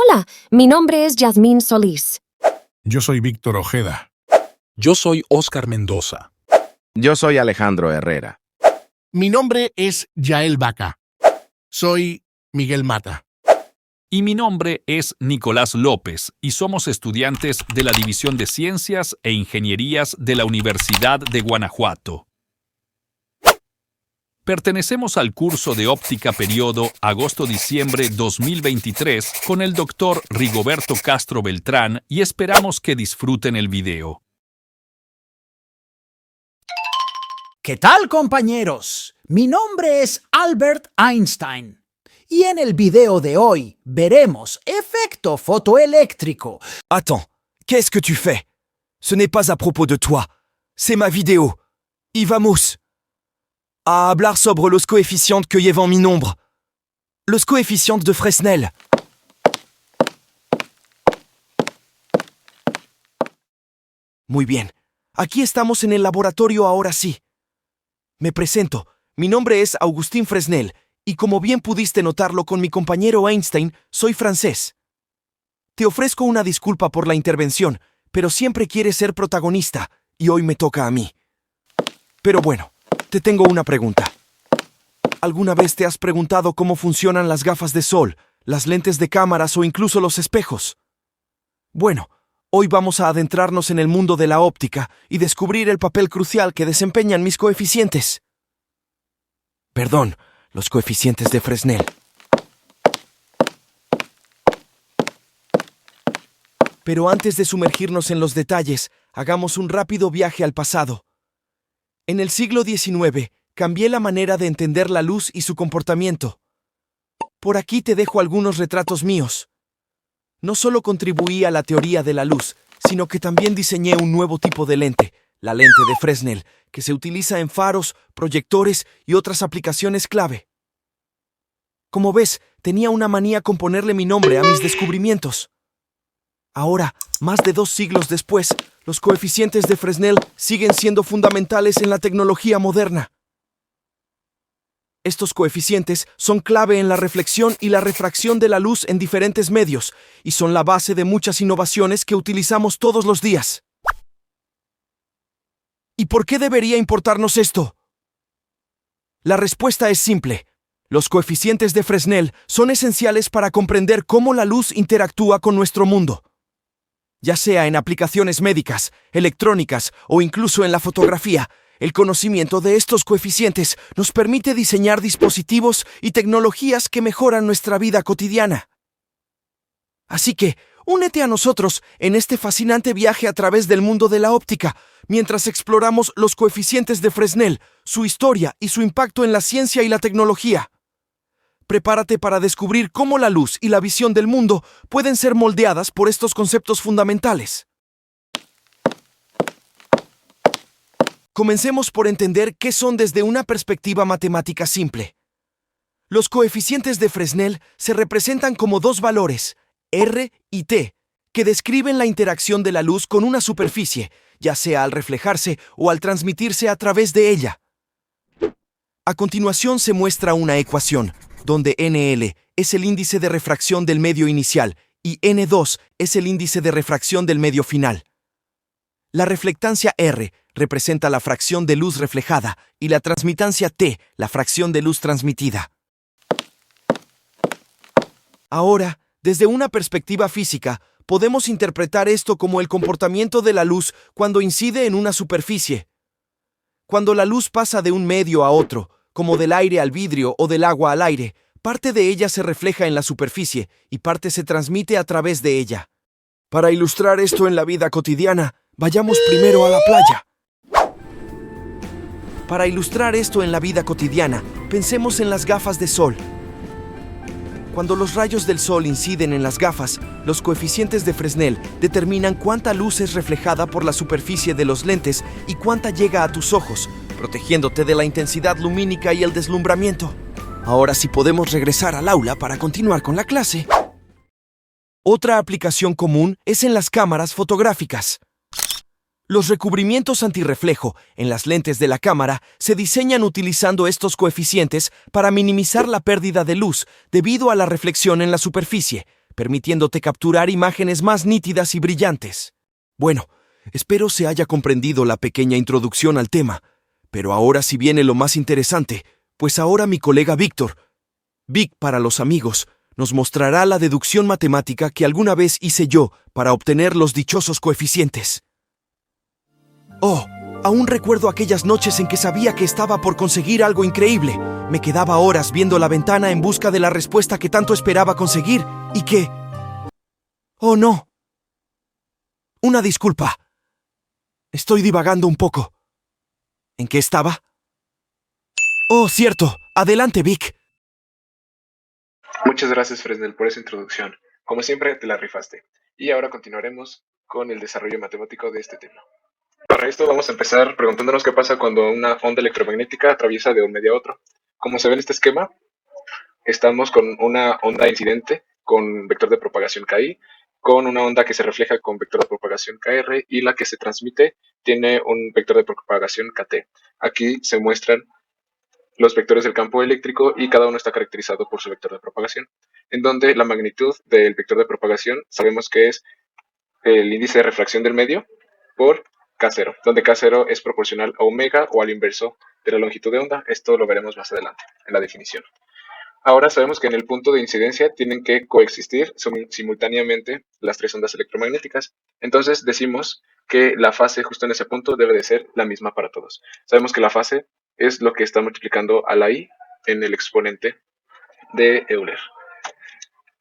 Hola, mi nombre es Yasmín Solís. Yo soy Víctor Ojeda. Yo soy Óscar Mendoza. Yo soy Alejandro Herrera. Mi nombre es Yael Vaca. Soy Miguel Mata. Y mi nombre es Nicolás López y somos estudiantes de la División de Ciencias e Ingenierías de la Universidad de Guanajuato. Pertenecemos al curso de óptica periodo agosto-diciembre 2023 con el doctor Rigoberto Castro Beltrán y esperamos que disfruten el video. ¿Qué tal, compañeros? Mi nombre es Albert Einstein. Y en el video de hoy veremos efecto fotoeléctrico. Attends, qu'est-ce que tu fais? Ce n'est pas à propos de toi. C'est ma vidéo. Y vamos à hablar sobre los coeficientes que llevan mi nombre. Los coeficientes de Fresnel. Muy bien. Aquí estamos en el laboratorio ahora sí. Me presento. Mi nombre es Agustín Fresnel, y como bien pudiste notarlo con mi compañero Einstein, soy francés. Te ofrezco una disculpa por la intervención, pero siempre quieres ser protagonista, y hoy me toca a mí. Pero bueno, te tengo una pregunta. ¿Alguna vez te has preguntado cómo funcionan las gafas de sol, las lentes de cámaras o incluso los espejos? Bueno, hoy vamos a adentrarnos en el mundo de la óptica y descubrir el papel crucial que desempeñan mis coeficientes. Perdón, los coeficientes de Fresnel. Pero antes de sumergirnos en los detalles, hagamos un rápido viaje al pasado. En el siglo XIX, cambié la manera de entender la luz y su comportamiento. Por aquí te dejo algunos retratos míos. No solo contribuí a la teoría de la luz, sino que también diseñé un nuevo tipo de lente, la lente de Fresnel, que se utiliza en faros, proyectores y otras aplicaciones clave. Como ves, tenía una manía con ponerle mi nombre a mis descubrimientos. Ahora, más de 2 siglos después, los coeficientes de Fresnel siguen siendo fundamentales en la tecnología moderna. Estos coeficientes son clave en la reflexión y la refracción de la luz en diferentes medios, y son la base de muchas innovaciones que utilizamos todos los días. ¿Y por qué debería importarnos esto? La respuesta es simple. Los coeficientes de Fresnel son esenciales para comprender cómo la luz interactúa con nuestro mundo. Ya sea en aplicaciones médicas, electrónicas o incluso en la fotografía, el conocimiento de estos coeficientes nos permite diseñar dispositivos y tecnologías que mejoran nuestra vida cotidiana. Así que, únete a nosotros en este fascinante viaje a través del mundo de la óptica, mientras exploramos los coeficientes de Fresnel, su historia y su impacto en la ciencia y la tecnología. Prepárate para descubrir cómo la luz y la visión del mundo pueden ser moldeadas por estos conceptos fundamentales. Comencemos por entender qué son desde una perspectiva matemática simple. Los coeficientes de Fresnel se representan como dos valores, R y T, que describen la interacción de la luz con una superficie, ya sea al reflejarse o al transmitirse a través de ella. A continuación se muestra una ecuación, donde NL es el índice de refracción del medio inicial y N2 es el índice de refracción del medio final. La reflectancia R representa la fracción de luz reflejada y la transmitancia T, la fracción de luz transmitida. Ahora, desde una perspectiva física, podemos interpretar esto como el comportamiento de la luz cuando incide en una superficie. Cuando la luz pasa de un medio a otro, como del aire al vidrio o del agua al aire, parte de ella se refleja en la superficie y parte se transmite a través de ella. Para ilustrar esto en la vida cotidiana, vayamos primero a la playa. Para ilustrar esto en la vida cotidiana, pensemos en las gafas de sol. Cuando los rayos del sol inciden en las gafas, los coeficientes de Fresnel determinan cuánta luz es reflejada por la superficie de los lentes y cuánta llega a tus ojos, protegiéndote de la intensidad lumínica y el deslumbramiento. Ahora sí podemos regresar al aula para continuar con la clase. Otra aplicación común es en las cámaras fotográficas. Los recubrimientos antirreflejo en las lentes de la cámara se diseñan utilizando estos coeficientes para minimizar la pérdida de luz debido a la reflexión en la superficie, permitiéndote capturar imágenes más nítidas y brillantes. Bueno, espero se haya comprendido la pequeña introducción al tema, pero ahora sí viene lo más interesante, pues ahora mi colega Víctor, Vic para los amigos, nos mostrará la deducción matemática que alguna vez hice yo para obtener los dichosos coeficientes. Oh, aún recuerdo aquellas noches en que sabía que estaba por conseguir algo increíble. Me quedaba horas viendo la ventana en busca de la respuesta que tanto esperaba conseguir y que... ¡Oh, no! Una disculpa. Estoy divagando un poco. ¿En qué estaba? Oh, cierto. Adelante, Vic. Muchas gracias, Fresnel, por esa introducción. Como siempre, te la rifaste. Y ahora continuaremos con el desarrollo matemático de este tema. Para esto vamos a empezar preguntándonos qué pasa cuando una onda electromagnética atraviesa de un medio a otro. Como se ve en este esquema, estamos con una onda incidente con vector de propagación KI, con una onda que se refleja con vector de propagación KR y la que se transmite tiene un vector de propagación KT. Aquí se muestran los vectores del campo eléctrico y cada uno está caracterizado por su vector de propagación, en donde la magnitud del vector de propagación sabemos que es el índice de refracción del medio por K0, donde K0 es proporcional a omega o al inverso de la longitud de onda. Esto lo veremos más adelante en la definición. Ahora sabemos que en el punto de incidencia tienen que coexistir simultáneamente las tres ondas electromagnéticas. Entonces decimos que la fase justo en ese punto debe de ser la misma para todos. Sabemos que la fase es lo que está multiplicando a la i en el exponente de Euler.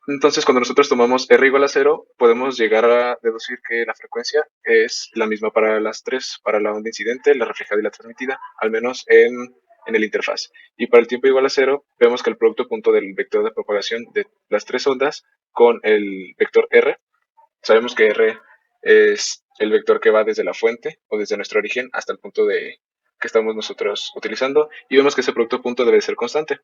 Entonces, cuando nosotros tomamos r igual a 0, podemos llegar a deducir que la frecuencia es la misma para las tres, para la onda incidente, la reflejada y la transmitida, al menos en el interfaz. Y para el tiempo igual a 0, vemos que el producto punto del vector de propagación de las tres ondas con el vector r, sabemos que r es el vector que va desde la fuente o desde nuestro origen hasta el punto que estamos nosotros utilizando, y vemos que ese producto punto debe ser constante.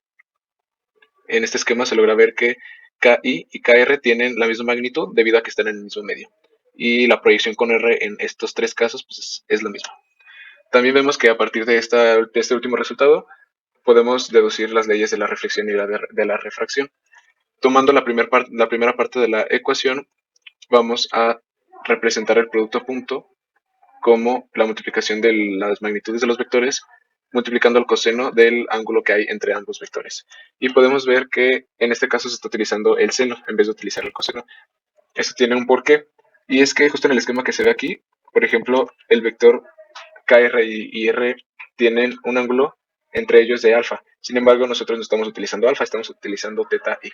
En este esquema se logra ver que KI y KR tienen la misma magnitud debido a que están en el mismo medio. Y la proyección con R en estos tres casos pues, es la misma. También vemos que a partir de este último resultado podemos deducir las leyes de la reflexión y de la refracción. Tomando la primera parte de la ecuación, vamos a representar el producto punto como la multiplicación de las magnitudes de los vectores multiplicando el coseno del ángulo que hay entre ambos vectores. Y podemos ver que en este caso se está utilizando el seno en vez de utilizar el coseno. Esto tiene un porqué, y es que justo en el esquema que se ve aquí, por ejemplo, el vector KR y R tienen un ángulo entre ellos de alfa. Sin embargo, nosotros no estamos utilizando alfa, estamos utilizando teta i.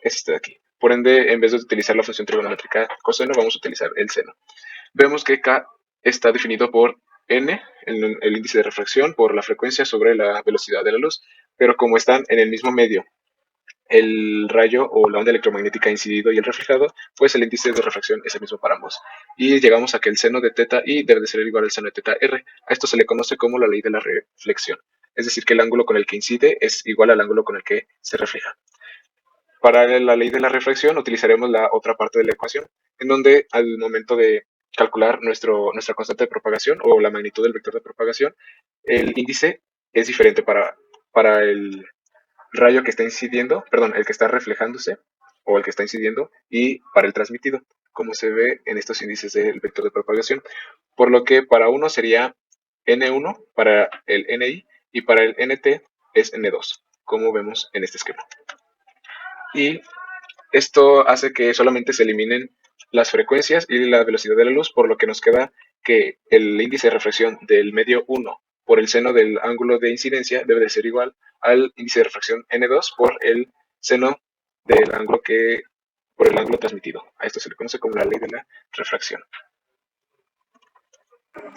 Es este de aquí. Por ende, en vez de utilizar la función trigonométrica coseno, vamos a utilizar el seno. Vemos que K está definido por n, el índice de refracción, por la frecuencia sobre la velocidad de la luz, pero como están en el mismo medio el rayo o la onda electromagnética incidido y el reflejado, pues el índice de refracción es el mismo para ambos. Y llegamos a que el seno de teta i debe de ser igual al seno de teta r. A esto se le conoce como la ley de la reflexión, es decir, que el ángulo con el que incide es igual al ángulo con el que se refleja. Para la ley de la refracción utilizaremos la otra parte de la ecuación, en donde al momento de calcular nuestra constante de propagación o la magnitud del vector de propagación, el índice es diferente para el rayo que está incidiendo, perdón, el que está reflejándose o el que está incidiendo, y para el transmitido, como se ve en estos índices del vector de propagación. Por lo que para uno sería N1, para el NI, y para el NT es N2, como vemos en este esquema. Y esto hace que solamente se eliminen las frecuencias y la velocidad de la luz, por lo que nos queda que el índice de refracción del medio 1 por el seno del ángulo de incidencia debe de ser igual al índice de refracción N2 por el seno del ángulo por el ángulo transmitido. A esto se le conoce como la ley de la refracción.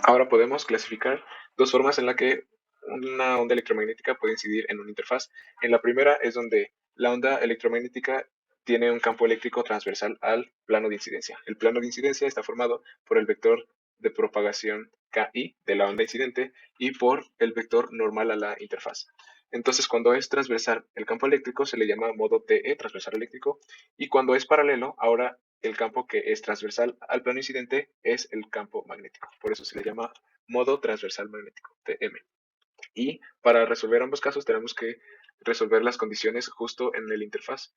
Ahora podemos clasificar dos formas en la que una onda electromagnética puede incidir en una interfaz. En la primera es donde la onda electromagnética tiene un campo eléctrico transversal al plano de incidencia. El plano de incidencia está formado por el vector de propagación KI de la onda incidente y por el vector normal a la interfaz. Entonces, cuando es transversal el campo eléctrico se le llama modo TE, transversal eléctrico, y cuando es paralelo, ahora el campo que es transversal al plano incidente es el campo magnético. Por eso se le llama modo transversal magnético, TM. Y para resolver ambos casos tenemos que resolver las condiciones justo en el interfaz.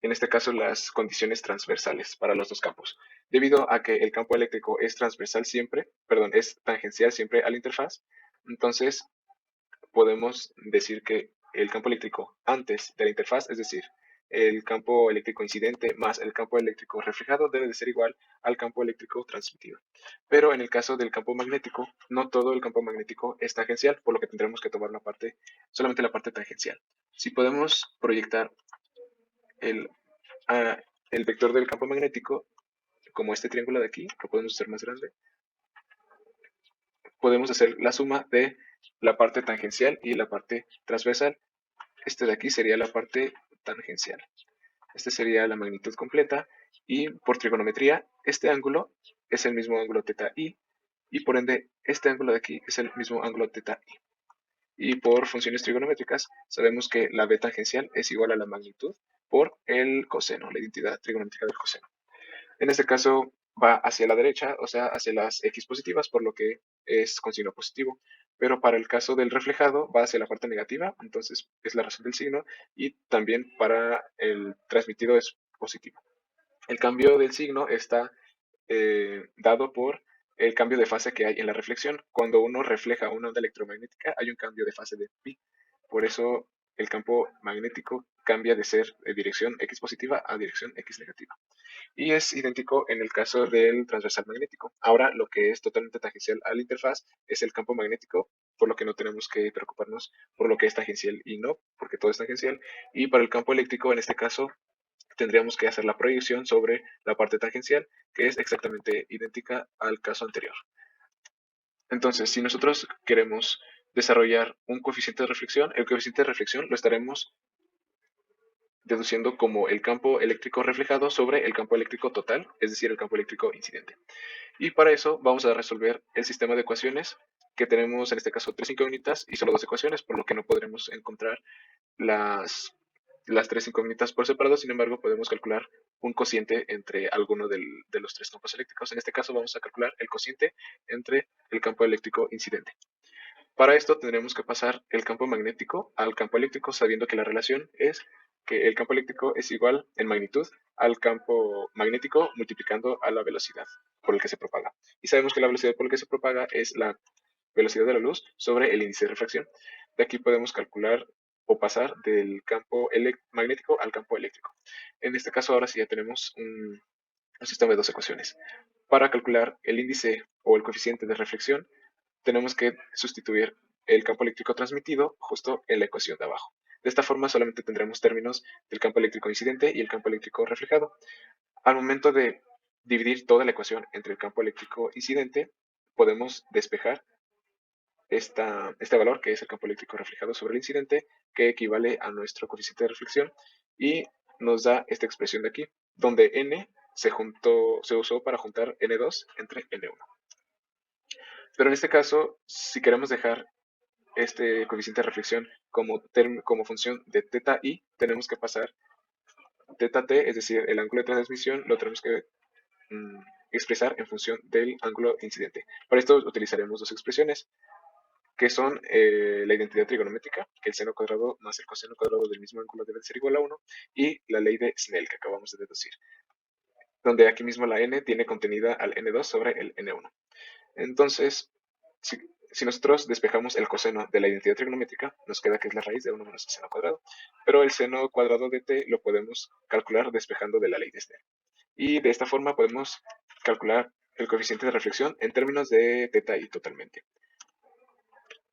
en este caso las condiciones transversales para los dos campos. Debido a que el campo eléctrico es transversal siempre, perdón, es tangencial siempre a la interfaz, entonces podemos decir que el campo eléctrico antes de la interfaz, es decir, el campo eléctrico incidente más el campo eléctrico reflejado debe de ser igual al campo eléctrico transmitido. Pero en el caso del campo magnético, no todo el campo magnético es tangencial, por lo que tendremos que tomar solamente la parte tangencial. Si podemos proyectar el, el vector del campo magnético como este triángulo de aquí, que podemos hacer más grande, podemos hacer la suma de la parte tangencial y la parte transversal. Este de aquí sería la parte tangencial. Este sería la magnitud completa y por trigonometría este ángulo es el mismo ángulo θ y por ende este ángulo de aquí es el mismo ángulo θ i. Y por funciones trigonométricas sabemos que la b tangencial es igual a la magnitud por el coseno, la identidad trigonométrica del coseno. En este caso va hacia la derecha, o sea, hacia las x positivas, por lo que es con signo positivo. Pero para el caso del reflejado va hacia la parte negativa, entonces es la razón del signo, y también para el transmitido es positivo. El cambio del signo está dado por el cambio de fase que hay en la reflexión. Cuando uno refleja una onda electromagnética hay un cambio de fase de pi. Por eso el campo magnético cambia de ser de dirección x positiva a dirección x negativa. Y es idéntico en el caso del transversal magnético. Ahora lo que es totalmente tangencial a la interfaz es el campo magnético, por lo que no tenemos que preocuparnos por lo que es tangencial y no, porque todo es tangencial. Y para el campo eléctrico, en este caso, tendríamos que hacer la proyección sobre la parte tangencial, que es exactamente idéntica al caso anterior. Entonces, si nosotros queremos desarrollar un coeficiente de reflexión, el coeficiente de reflexión lo estaremos deduciendo como el campo eléctrico reflejado sobre el campo eléctrico total, es decir, el campo eléctrico incidente. Y para eso vamos a resolver el sistema de ecuaciones que tenemos en este caso tres incógnitas y solo dos ecuaciones, por lo que no podremos encontrar las tres incógnitas por separado. Sin embargo, podemos calcular un cociente entre alguno de los tres campos eléctricos. En este caso vamos a calcular el cociente entre el campo eléctrico incidente. Para esto tendremos que pasar el campo magnético al campo eléctrico, sabiendo que la relación es que el campo eléctrico es igual en magnitud al campo magnético multiplicando a la velocidad por el que se propaga. Y sabemos que la velocidad por la que se propaga es la velocidad de la luz sobre el índice de refracción. De aquí podemos calcular o pasar del campo magnético al campo eléctrico. En este caso ahora sí ya tenemos un sistema de dos ecuaciones. Para calcular el índice o el coeficiente de reflexión, tenemos que sustituir el campo eléctrico transmitido justo en la ecuación de abajo. De esta forma solamente tendremos términos del campo eléctrico incidente y el campo eléctrico reflejado. Al momento de dividir toda la ecuación entre el campo eléctrico incidente, podemos despejar este valor, que es el campo eléctrico reflejado sobre el incidente, que equivale a nuestro coeficiente de reflexión, y nos da esta expresión de aquí, donde n se usó para juntar n2 entre n1. Pero en este caso, si queremos dejar este coeficiente de reflexión como función de θ i, tenemos que pasar θt, es decir, el ángulo de transmisión, lo tenemos que expresar en función del ángulo incidente. Para esto utilizaremos dos expresiones, que son la identidad trigonométrica, que el seno cuadrado más el coseno cuadrado del mismo ángulo debe ser igual a 1, y la ley de Snell, que acabamos de deducir, donde aquí mismo la n tiene contenida al n2 sobre el n1. Entonces, si nosotros despejamos el coseno de la identidad trigonométrica, nos queda que es la raíz de 1 menos el seno cuadrado. Pero el seno cuadrado de t lo podemos calcular despejando de la ley de Snell. Y de esta forma podemos calcular el coeficiente de reflexión en términos de θ i totalmente.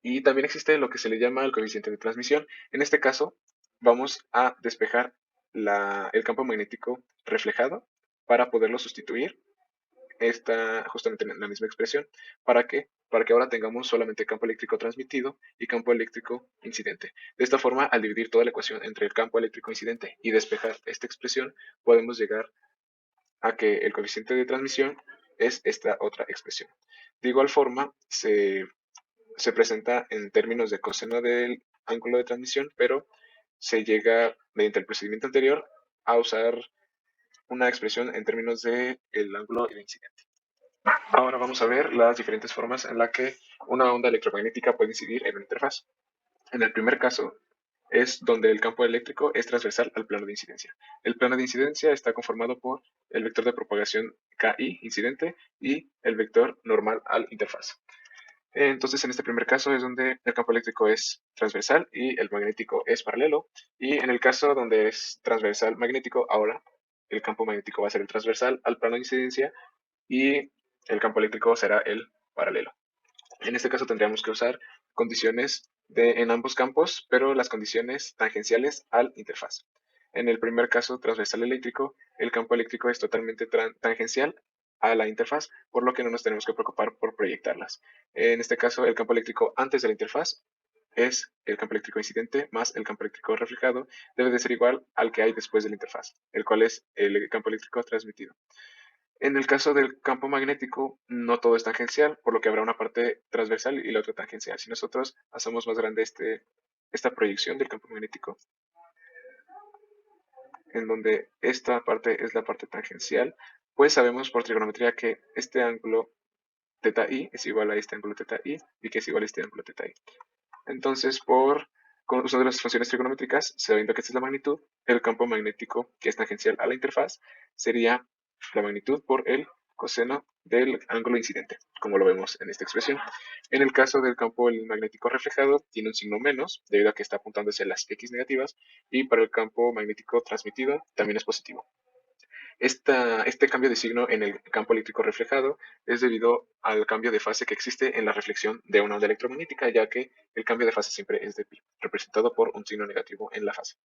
Y también existe lo que se le llama el coeficiente de transmisión. En este caso, vamos a despejar el campo magnético reflejado para poderlo sustituir. Está justamente en la misma expresión. ¿Para qué? Para que ahora tengamos solamente campo eléctrico transmitido y campo eléctrico incidente. De esta forma, al dividir toda la ecuación entre el campo eléctrico incidente y despejar esta expresión, podemos llegar a que el coeficiente de transmisión es esta otra expresión. De igual forma, se presenta en términos de coseno del ángulo de transmisión, pero se llega, mediante el procedimiento anterior, a usar una expresión en términos del ángulo de incidente. Ahora vamos a ver las diferentes formas en las que una onda electromagnética puede incidir en una interfaz. En el primer caso, es donde el campo eléctrico es transversal al plano de incidencia. El plano de incidencia está conformado por el vector de propagación KI, incidente, y el vector normal al interfaz. Entonces, en este primer caso es donde el campo eléctrico es transversal y el magnético es paralelo. Y en el caso donde es transversal magnético, ahora el campo magnético va a ser el transversal al plano de incidencia y el campo eléctrico será el paralelo. En este caso tendríamos que usar condiciones en ambos campos, pero las condiciones tangenciales al interfaz. En el primer caso transversal eléctrico, el campo eléctrico es totalmente tangencial a la interfaz, por lo que no nos tenemos que preocupar por proyectarlas. En este caso, el campo eléctrico antes de la interfaz es el campo eléctrico incidente más el campo eléctrico reflejado, debe de ser igual al que hay después de la interfaz, el cual es el campo eléctrico transmitido. En el caso del campo magnético, no todo es tangencial, por lo que habrá una parte transversal y la otra tangencial. Si nosotros hacemos más grande esta proyección del campo magnético, en donde esta parte es la parte tangencial, pues sabemos por trigonometría que este ángulo θ i es igual a este ángulo θ i y que es igual a este ángulo θ i. Entonces, usando las funciones trigonométricas, sabiendo que esta es la magnitud, el campo magnético que es tangencial a la interfaz sería la magnitud por el coseno del ángulo incidente, como lo vemos en esta expresión. En el caso del campo magnético reflejado, tiene un signo menos, debido a que está apuntando hacia las X negativas, y para el campo magnético transmitido también es positivo. Este cambio de signo en el campo eléctrico reflejado es debido al cambio de fase que existe en la reflexión de una onda electromagnética, ya que el cambio de fase siempre es de pi, representado por un signo negativo en la fase.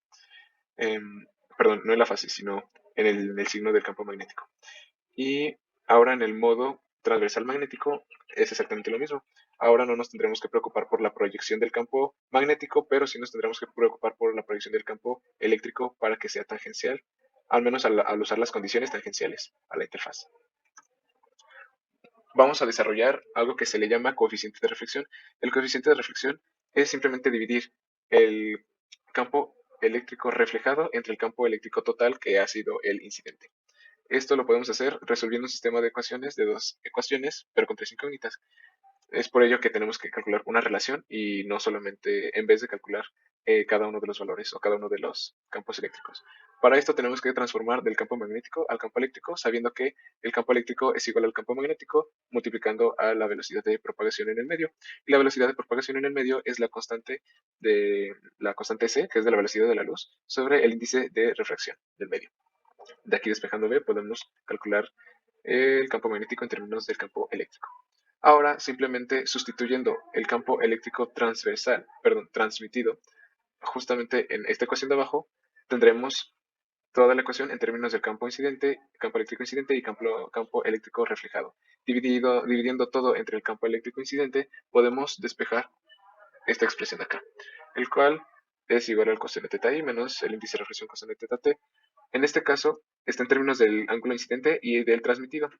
Perdón, no en la fase, sino en el signo del campo magnético. Y ahora en el modo transversal magnético es exactamente lo mismo. Ahora no nos tendremos que preocupar por la proyección del campo magnético, pero sí nos tendremos que preocupar por la proyección del campo eléctrico para que sea tangencial, al menos al usar las condiciones tangenciales a la interfaz. Vamos a desarrollar algo que se le llama coeficiente de reflexión. El coeficiente de reflexión es simplemente dividir el campo eléctrico reflejado entre el campo eléctrico total que ha sido el incidente. Esto lo podemos hacer resolviendo un sistema de ecuaciones de dos ecuaciones, pero con tres incógnitas. Es por ello que tenemos que calcular una relación y no solamente en vez de calcular cada uno de los valores o cada uno de los campos eléctricos. Para esto tenemos que transformar del campo magnético al campo eléctrico, sabiendo que el campo eléctrico es igual al campo magnético multiplicando a la velocidad de propagación en el medio. Y la velocidad de propagación en el medio es la constante c, que es de la velocidad de la luz, sobre el índice de refracción del medio. De aquí despejando B podemos calcular el campo magnético en términos del campo eléctrico. Ahora, simplemente sustituyendo el campo eléctrico transmitido, justamente en esta ecuación de abajo, tendremos toda la ecuación en términos del campo incidente, campo eléctrico incidente y campo eléctrico reflejado. Dividiendo todo entre el campo eléctrico incidente, podemos despejar esta expresión de acá, el cual es igual al coseno de θ i menos el índice de reflexión coseno de θt. En este caso, está en términos del ángulo incidente y del transmitido,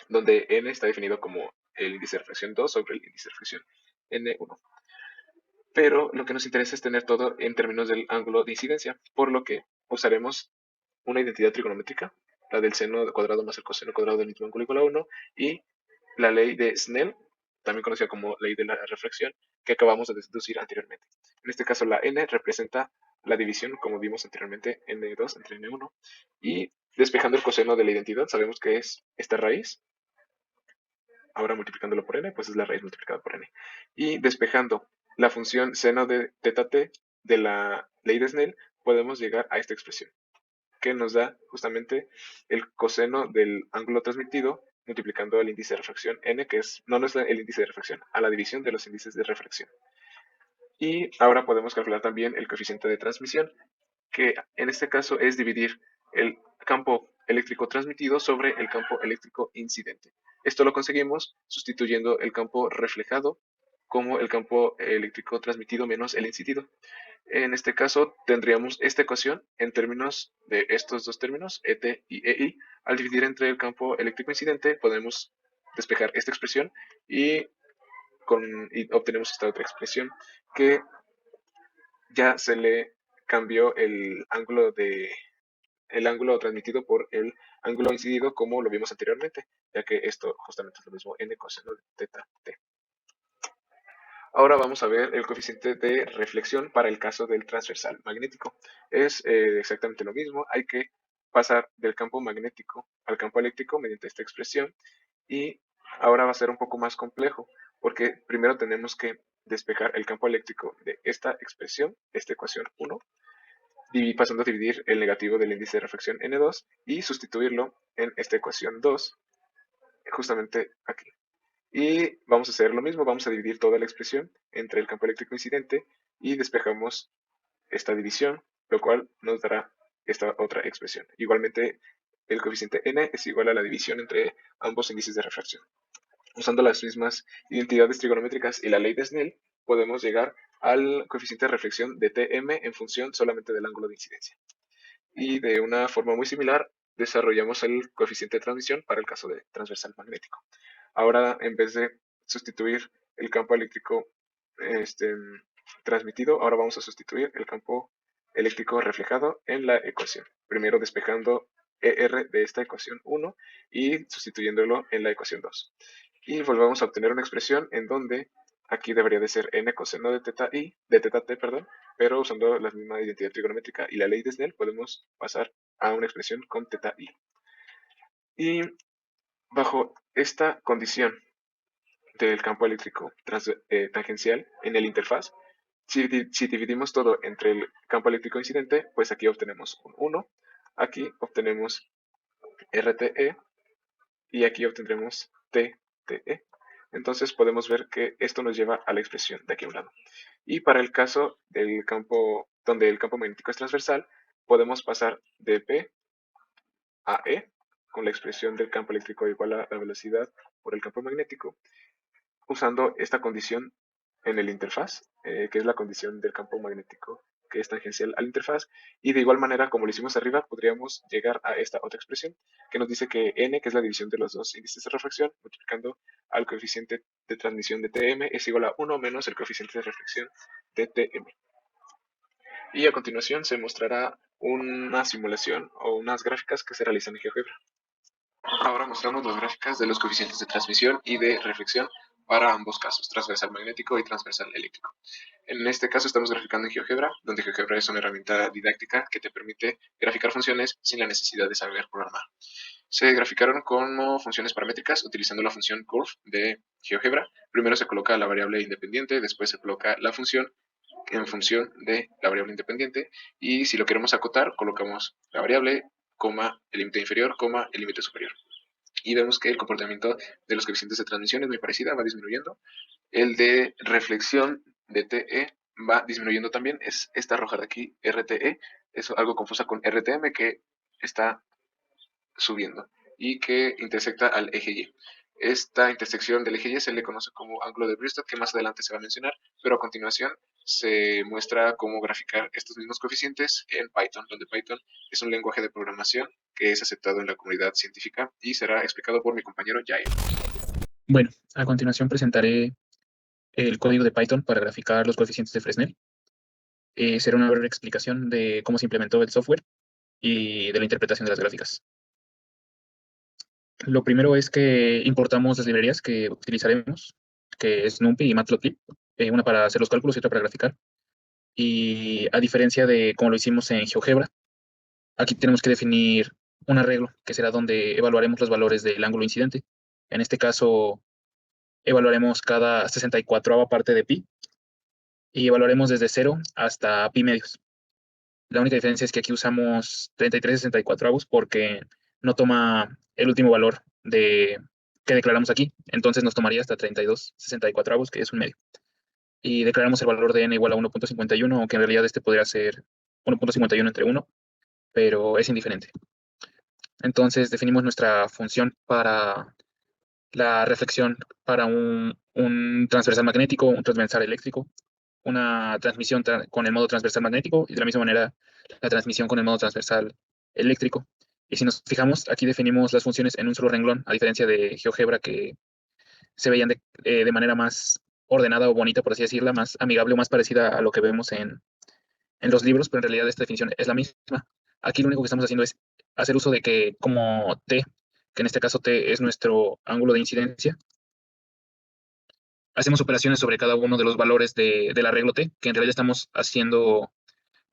donde n está definido como el índice de reflexión 2 sobre el índice de reflexión n1. Pero lo que nos interesa es tener todo en términos del ángulo de incidencia, por lo que usaremos una identidad trigonométrica, la del seno cuadrado más el coseno cuadrado del mismo ángulo igual a 1, y la ley de Snell, también conocida como ley de la reflexión, que acabamos de deducir anteriormente. En este caso, la n representa la división, como vimos anteriormente, n2 entre n1, y despejando el coseno de la identidad, sabemos que es esta raíz. Ahora multiplicándolo por n, pues es la raíz multiplicada por n. Y despejando la función seno de θt de la ley de Snell, podemos llegar a esta expresión, que nos da justamente el coseno del ángulo transmitido multiplicando el índice de refracción n, que no es el índice de refracción, a la división de los índices de refracción. Y ahora podemos calcular también el coeficiente de transmisión, que en este caso es dividir el campo eléctrico transmitido sobre el campo eléctrico incidente. Esto lo conseguimos sustituyendo el campo reflejado como el campo eléctrico transmitido menos el incidido. En este caso tendríamos esta ecuación en términos de estos dos términos, ET y EI. Al dividir entre el campo eléctrico incidente podemos despejar esta expresión y obtenemos esta otra expresión que ya se le cambió el ángulo transmitido por el ángulo incidido como lo vimos anteriormente, ya que esto justamente es lo mismo n coseno de θ t. Ahora vamos a ver el coeficiente de reflexión para el caso del transversal magnético. Es exactamente lo mismo, hay que pasar del campo magnético al campo eléctrico mediante esta expresión y ahora va a ser un poco más complejo porque primero tenemos que despejar el campo eléctrico de esta expresión, esta ecuación 1, y pasando a dividir el negativo del índice de reflexión N2 y sustituirlo en esta ecuación 2, justamente aquí. Y vamos a hacer lo mismo, vamos a dividir toda la expresión entre el campo eléctrico incidente y despejamos esta división, lo cual nos dará esta otra expresión. Igualmente, el coeficiente n es igual a la división entre ambos índices de refracción. Usando las mismas identidades trigonométricas y la ley de Snell, podemos llegar al coeficiente de reflexión de Tm en función solamente del ángulo de incidencia. Y de una forma muy similar, desarrollamos el coeficiente de transmisión para el caso de transversal magnético. Ahora, en vez de sustituir el campo eléctrico transmitido, ahora vamos a sustituir el campo eléctrico reflejado en la ecuación. Primero despejando ER de esta ecuación 1 y sustituyéndolo en la ecuación 2. Y volvemos a obtener una expresión en donde aquí debería de ser n coseno de teta i, de teta t, perdón, pero usando la misma identidad trigonométrica y la ley de Snell podemos pasar a una expresión con teta i. Y bajo esta condición del campo eléctrico tangencial en el interfaz, si dividimos todo entre el campo eléctrico incidente, pues aquí obtenemos un 1, aquí obtenemos RTE y aquí obtendremos TTE. Entonces podemos ver que esto nos lleva a la expresión de aquí a un lado. Y para el caso del campo, donde el campo magnético es transversal, podemos pasar de P a E con la expresión del campo eléctrico igual a la velocidad por el campo magnético, usando esta condición en el interfaz, que es la condición del campo magnético que es tangencial al interfaz, y de igual manera, como lo hicimos arriba, podríamos llegar a esta otra expresión, que nos dice que n, que es la división de los dos índices de reflexión, multiplicando al coeficiente de transmisión de Tm, es igual a 1 menos el coeficiente de reflexión de Tm. Y a continuación se mostrará una simulación o unas gráficas que se realizan en GeoGebra. Ahora mostramos las gráficas de los coeficientes de transmisión y de reflexión para ambos casos, transversal magnético y transversal eléctrico. En este caso estamos graficando en GeoGebra, donde GeoGebra es una herramienta didáctica que te permite graficar funciones sin la necesidad de saber programar. Se graficaron como funciones paramétricas utilizando la función curve de GeoGebra. Primero se coloca la variable independiente, después se coloca la función en función de la variable independiente, y si lo queremos acotar, colocamos la variable, coma, el límite inferior, coma, el límite superior. Y vemos que el comportamiento de los coeficientes de transmisión es muy parecida, va disminuyendo. El de reflexión de TE va disminuyendo también, es esta roja de aquí, RTE, es algo confusa con RTM, que está subiendo y que intersecta al eje Y. Esta intersección del eje Y se le conoce como ángulo de Bristol, que más adelante se va a mencionar, pero a continuación se muestra cómo graficar estos mismos coeficientes en Python, donde Python es un lenguaje de programación que es aceptado en la comunidad científica y será explicado por mi compañero Jair. Bueno, a continuación presentaré el código de Python para graficar los coeficientes de Fresnel. Será una breve explicación de cómo se implementó el software y de la interpretación de las gráficas. Lo primero es que importamos las librerías que utilizaremos, que es NumPy y Matplotlib, una para hacer los cálculos y otra para graficar. Y a diferencia de como lo hicimos en GeoGebra, aquí tenemos que definir un arreglo, que será donde evaluaremos los valores del ángulo incidente. En este caso, evaluaremos cada 64ª parte de pi y evaluaremos desde 0 hasta pi medios. La única diferencia es que aquí usamos 33/64 porque no toma el último valor que declaramos aquí, entonces nos tomaría hasta 32/64, que es un medio. Y declaramos el valor de n igual a 1.51, aunque en realidad este podría ser 1.51 entre 1, pero es indiferente. Entonces definimos nuestra función para la reflexión para un transversal magnético, un transversal eléctrico, una transmisión con el modo transversal magnético y de la misma manera la transmisión con el modo transversal eléctrico. Y si nos fijamos, aquí definimos las funciones en un solo renglón, a diferencia de GeoGebra, que se veían de manera más ordenada o bonita, por así decirla, más amigable o más parecida a lo que vemos en los libros, pero en realidad esta definición es la misma. Aquí lo único que estamos haciendo es hacer uso de que como T, que en este caso T es nuestro ángulo de incidencia, hacemos operaciones sobre cada uno de los valores del arreglo T, que en realidad estamos haciendo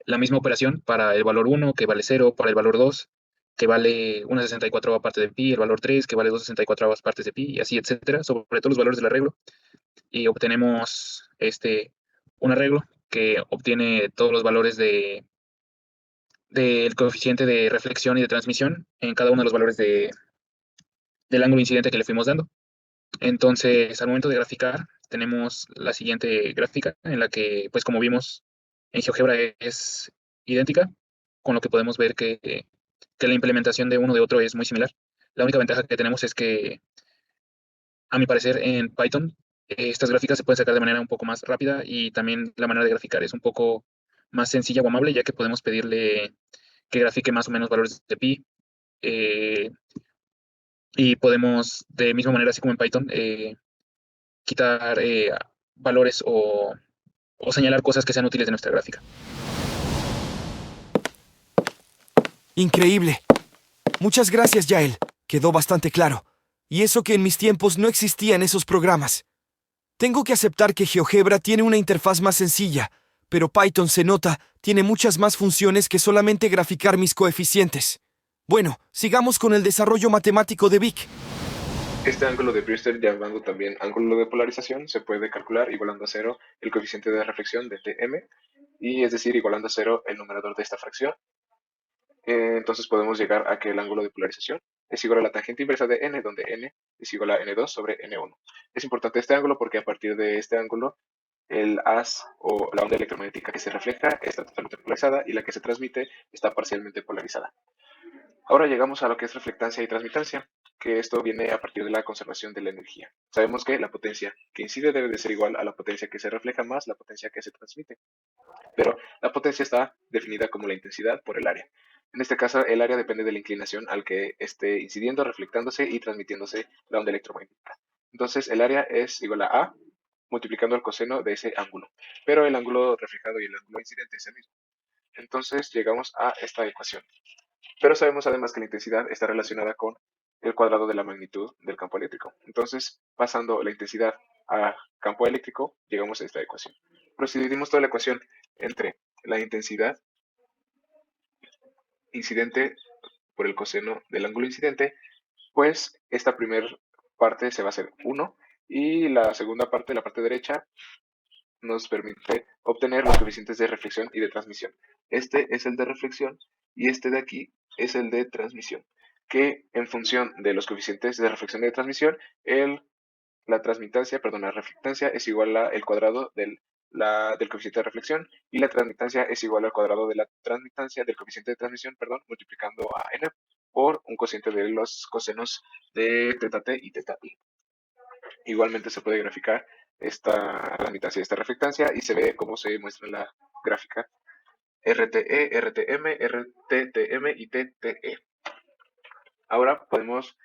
la misma operación para el valor 1, que vale 0, para el valor 2, que vale 1/64 parte de pi, el valor 3, que vale 2/64 partes de pi, y así, etcétera, sobre todos los valores del arreglo. Y obtenemos un arreglo que obtiene todos los valores del coeficiente de reflexión y de transmisión en cada uno de los valores del ángulo incidente que le fuimos dando. Entonces, al momento de graficar, tenemos la siguiente gráfica en la que, pues como vimos en GeoGebra, es idéntica, con lo que podemos ver que la implementación de uno de otro es muy similar. La única ventaja que tenemos es que, a mi parecer, en Python, estas gráficas se pueden sacar de manera un poco más rápida y también la manera de graficar es un poco más sencilla o amable, ya que podemos pedirle que grafique más o menos valores de pi, eh, y podemos, de misma manera, así como en Python, quitar valores o señalar cosas que sean útiles de nuestra gráfica. Increíble. Muchas gracias, Yael. Quedó bastante claro. Y eso que en mis tiempos no existían esos programas. Tengo que aceptar que GeoGebra tiene una interfaz más sencilla, pero Python, se nota, tiene muchas más funciones que solamente graficar mis coeficientes. Bueno, sigamos con el desarrollo matemático de Vic. Este ángulo de Brewster, llamado también ángulo de polarización, se puede calcular igualando a 0 el coeficiente de reflexión de Tm, y es decir, igualando a 0 el numerador de esta fracción. Entonces podemos llegar a que el ángulo de polarización es igual a la tangente inversa de n, donde n es igual a n2 sobre n1. Es importante este ángulo porque a partir de este ángulo, el haz o la onda electromagnética que se refleja está totalmente polarizada y la que se transmite está parcialmente polarizada. Ahora llegamos a lo que es reflectancia y transmitancia, que esto viene a partir de la conservación de la energía. Sabemos que la potencia que incide debe de ser igual a la potencia que se refleja más la potencia que se transmite, pero la potencia está definida como la intensidad por el área. En este caso, el área depende de la inclinación al que esté incidiendo, reflectándose y transmitiéndose la onda electromagnética. Entonces, el área es igual a A multiplicando el coseno de ese ángulo, pero el ángulo reflejado y el ángulo incidente es el mismo. Entonces, llegamos a esta ecuación. Pero sabemos además que la intensidad está relacionada con el cuadrado de la magnitud del campo eléctrico. Entonces, pasando la intensidad a campo eléctrico, llegamos a esta ecuación. Pero si dividimos toda la ecuación entre la intensidad incidente por el coseno del ángulo incidente, pues esta primera parte se va a hacer 1 y la segunda parte, la parte derecha, nos permite obtener los coeficientes de reflexión y de transmisión. Este es el de reflexión y este de aquí es el de transmisión, que en función de los coeficientes de reflexión y de transmisión, la reflectancia es igual al cuadrado del coeficiente de reflexión y la transmitancia es igual al cuadrado de la transmitancia del coeficiente de transmisión, multiplicando a n por un cociente de los cosenos de θt y θi. Igualmente se puede graficar esta transmitancia y esta reflectancia y se ve cómo se muestra en la gráfica RTE, RTM, RTTM y TTE. Ahora podemos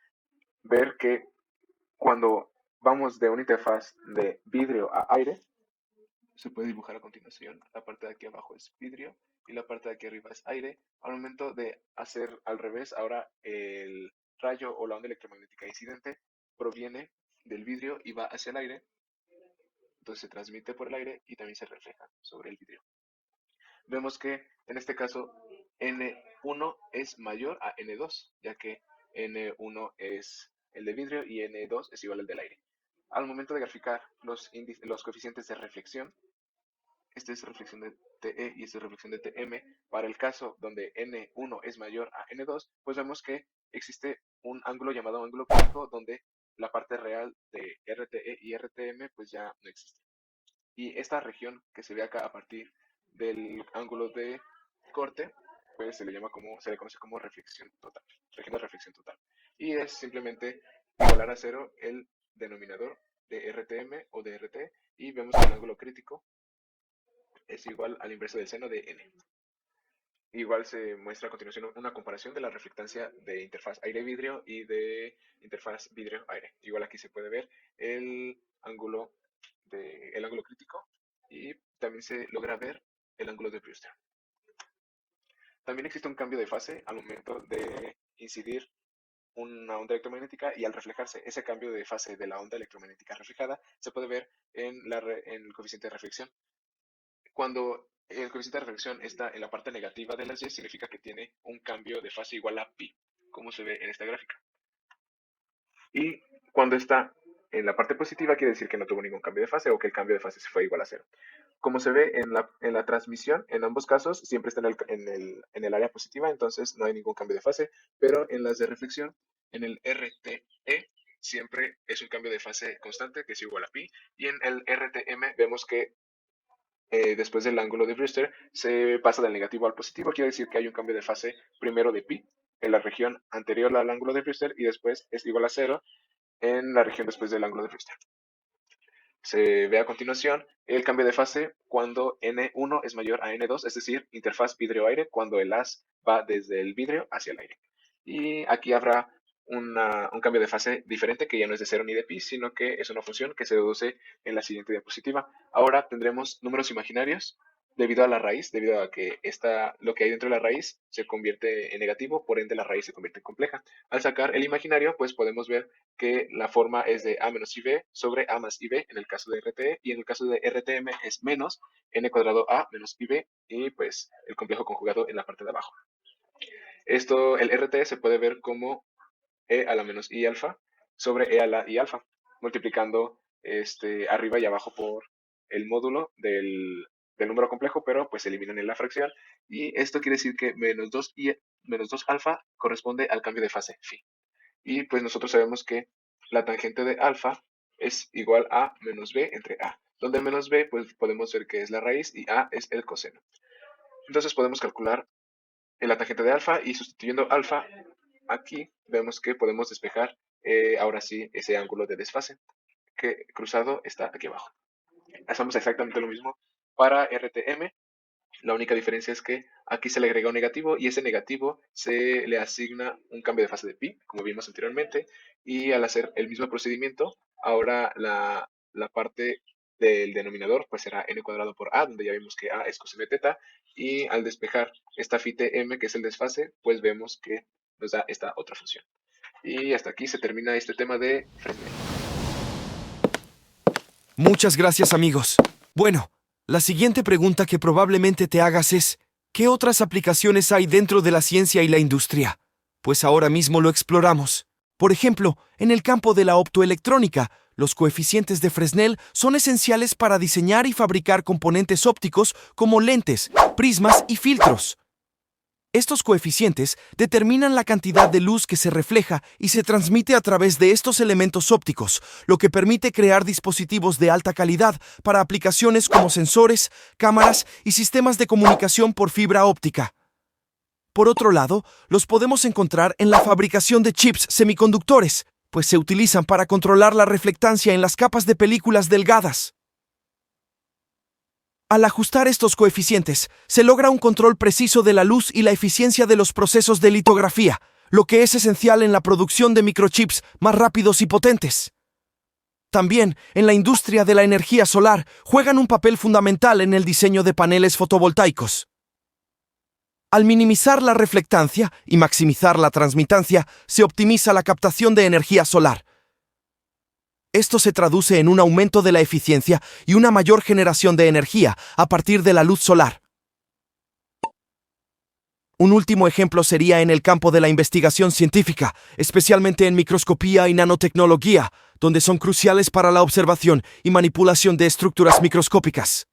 ver que cuando vamos de una interfaz de vidrio a aire, se puede dibujar a continuación. La parte de aquí abajo es vidrio y la parte de aquí arriba es aire. Al momento de hacer al revés, ahora el rayo o la onda electromagnética incidente proviene del vidrio y va hacia el aire. Entonces se transmite por el aire y también se refleja sobre el vidrio. Vemos que en este caso N1 es mayor a N2, ya que N1 es el de vidrio y N2 es igual al del aire. Al momento de graficar los coeficientes de reflexión, esta es reflexión de TE y esta es reflexión de TM. Para el caso donde N1 es mayor a N2, pues vemos que existe un ángulo llamado ángulo crítico donde la parte real de RTE y RTM pues ya no existe. Y esta región que se ve acá a partir del ángulo de corte, pues se le conoce como reflexión total, región de reflexión total. Y es simplemente igualar a cero el denominador de RTM o de RT y vemos que el ángulo crítico es igual al inverso del seno de n. Igual se muestra a continuación una comparación de la reflectancia de interfaz aire-vidrio y de interfaz vidrio-aire. Igual aquí se puede ver el ángulo crítico y también se logra ver el ángulo de Brewster. También existe un cambio de fase al momento de incidir una onda electromagnética y al reflejarse ese cambio de fase de la onda electromagnética reflejada se puede ver en el coeficiente de reflexión. Cuando el coeficiente de reflexión está en la parte negativa de las Y, significa que tiene un cambio de fase igual a pi, como se ve en esta gráfica. Y cuando está en la parte positiva, quiere decir que no tuvo ningún cambio de fase o que el cambio de fase se fue igual a cero. Como se ve en la transmisión, en ambos casos siempre está en el área positiva, entonces no hay ningún cambio de fase, pero en las de reflexión, en el RTE, siempre es un cambio de fase constante, que es igual a pi, y en el RTM vemos que después del ángulo de Brewster se pasa del negativo al positivo, quiere decir que hay un cambio de fase primero de pi en la región anterior al ángulo de Brewster y después es igual a cero en la región después del ángulo de Brewster. Se ve a continuación el cambio de fase cuando N1 es mayor a N2, es decir, interfaz vidrio-aire, cuando el haz va desde el vidrio hacia el aire. Y aquí habrá un cambio de fase diferente que ya no es de 0 ni de pi, sino que es una función que se deduce en la siguiente diapositiva. Ahora tendremos números imaginarios debido a la raíz, debido a que lo que hay dentro de la raíz se convierte en negativo, por ende la raíz se convierte en compleja. Al sacar el imaginario, pues podemos ver que la forma es de a menos ib sobre a más ib en el caso de RTE, y en el caso de RTM es menos n cuadrado a menos ib, y pues el complejo conjugado en la parte de abajo. El RTE se puede ver como e a la menos i alfa sobre e a la i alfa, multiplicando arriba y abajo por el módulo del número complejo, pero pues se eliminan en la fracción, y esto quiere decir que menos 2 alfa corresponde al cambio de fase phi. Y pues nosotros sabemos que la tangente de alfa es igual a menos b entre a, donde menos b pues podemos ver que es la raíz y a es el coseno. Entonces podemos calcular la tangente de alfa, y sustituyendo alfa aquí vemos que podemos despejar ahora sí ese ángulo de desfase que cruzado está aquí abajo. Hacemos exactamente lo mismo para RTM. La única diferencia es que aquí se le agrega un negativo y ese negativo se le asigna un cambio de fase de pi, como vimos anteriormente, y al hacer el mismo procedimiento, ahora la parte del denominador pues será n cuadrado por a, donde ya vimos que a es coseno de teta, y al despejar esta phi tm, que es el desfase, pues vemos que nos da esta otra función. Y hasta aquí se termina este tema de Fresnel. Muchas gracias, amigos. Bueno, la siguiente pregunta que probablemente te hagas es, ¿qué otras aplicaciones hay dentro de la ciencia y la industria? Pues ahora mismo lo exploramos. Por ejemplo, en el campo de la optoelectrónica, los coeficientes de Fresnel son esenciales para diseñar y fabricar componentes ópticos como lentes, prismas y filtros. Estos coeficientes determinan la cantidad de luz que se refleja y se transmite a través de estos elementos ópticos, lo que permite crear dispositivos de alta calidad para aplicaciones como sensores, cámaras y sistemas de comunicación por fibra óptica. Por otro lado, los podemos encontrar en la fabricación de chips semiconductores, pues se utilizan para controlar la reflectancia en las capas de películas delgadas. Al ajustar estos coeficientes, se logra un control preciso de la luz y la eficiencia de los procesos de litografía, lo que es esencial en la producción de microchips más rápidos y potentes. También, en la industria de la energía solar, juegan un papel fundamental en el diseño de paneles fotovoltaicos. Al minimizar la reflectancia y maximizar la transmitancia, se optimiza la captación de energía solar. Esto se traduce en un aumento de la eficiencia y una mayor generación de energía a partir de la luz solar. Un último ejemplo sería en el campo de la investigación científica, especialmente en microscopía y nanotecnología, donde son cruciales para la observación y manipulación de estructuras microscópicas.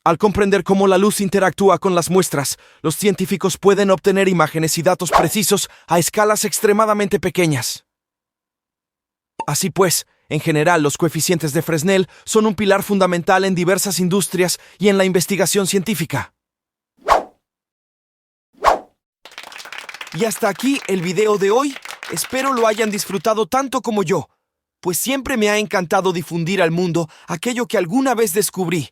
Al comprender cómo la luz interactúa con las muestras, los científicos pueden obtener imágenes y datos precisos a escalas extremadamente pequeñas. Así pues, en general, los coeficientes de Fresnel son un pilar fundamental en diversas industrias y en la investigación científica. Y hasta aquí el video de hoy. Espero lo hayan disfrutado tanto como yo, pues siempre me ha encantado difundir al mundo aquello que alguna vez descubrí,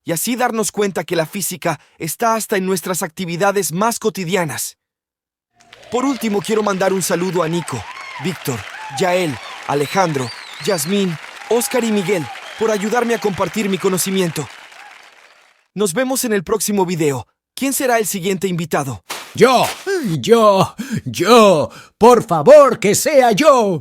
y así darnos cuenta que la física está hasta en nuestras actividades más cotidianas. Por último, quiero mandar un saludo a Nico, Víctor, Yael, Alejandro, Yasmín, Óscar y Miguel por ayudarme a compartir mi conocimiento. Nos vemos en el próximo video. ¿Quién será el siguiente invitado? Yo. Por favor, que sea yo.